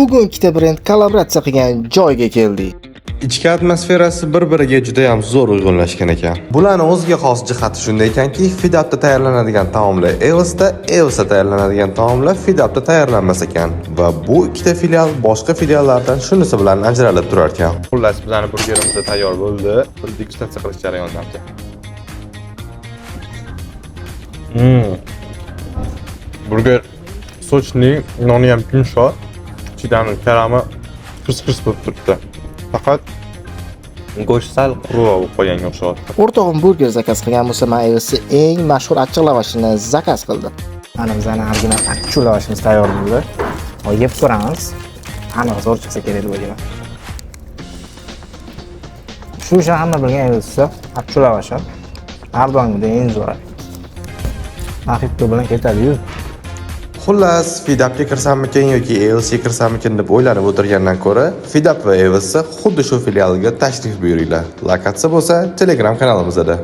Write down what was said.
Bugun ikkita brend kollaboratsiya qilgan joyga keldik. Ichki atmosferasi bir-biriga juda ham zo'r uyg'unlashgan ekan. Bularning o'ziga xos jihati shunday ekanki, Fidapda tayyorlanadigan taomlar Evos'da, Evos'da tayyorlanadigan taomlar Fidapda tayyorlanmas ekan va bu ikkita filial boshqa filiallardan shunisi bilan ajralib turar ekan. Xullas, bizning burgerimiz tayyor bo'ldi. Bir degustatsiya qilish jarayonida. Burger sochli, noni ham yumshoq, ichidan karami kris-kris bo'lib turibdi. Faqat go'sht sal quruq bo'lib qolganga o'xshayapti. O'rtog'im burger zakaz qilgan bo'lsa, men Evos'da eng mashhur achchiq lavashini zakaz qildim. Mana bizning original achchiq lavashimiz tayyor bo'ldi. Yeb ko'ramiz. Aniq zo'r chiqsa kerak deb o'ylayman. Shu uchun hamma bilgan Evos'da achchiq lavashi har doimgidek eng zo'ri. Mahibto bilan ketadi-yu. Xullas, Fidapga kirsammikin yoki Evos'ga kirsammikin deb o'ylanib o'tirgandan ko'ra, Fidap va Evos'ga xuddi shu filialga tashrif buyuringlar. Lokatsiya bo'lsa Telegram kanalimizda.